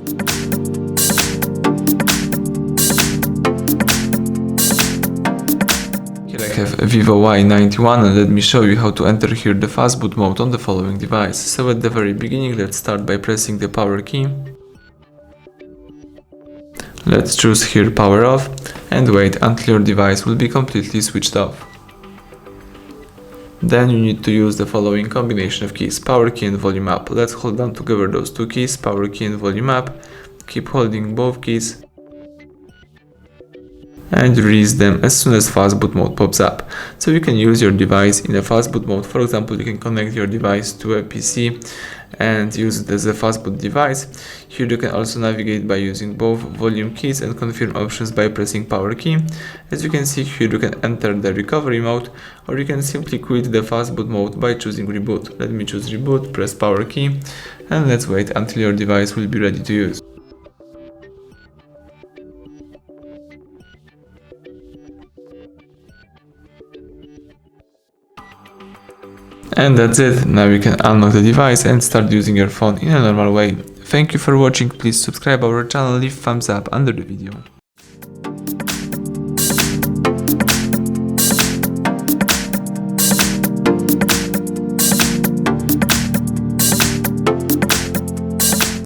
Here I have a VIVO Y91 and let me show you how to enter here the Fastboot mode on the following device. So at the very beginning, let's start by pressing the power key. Let's choose here power off and wait until your device will be completely switched off. Then you need to use the following combination of keys, power key and volume up. Let's hold down together those two keys, power key and volume up. Keep holding both keys and release them as soon as Fastboot mode pops up. So you can use your device in a Fastboot mode. For example, you can connect your device to a PC and use it as a Fastboot device. Here you can also navigate by using both volume keys and confirm options by pressing power key. As you can see here, you can enter the recovery mode, or you can simply quit the Fastboot mode by choosing reboot. Let me choose reboot, press power key, and let's wait until your device will be ready to use. And that's it. Now you can unlock the device and start using your phone in a normal way. Thank you for watching. Please subscribe our channel, leave thumbs up under the video.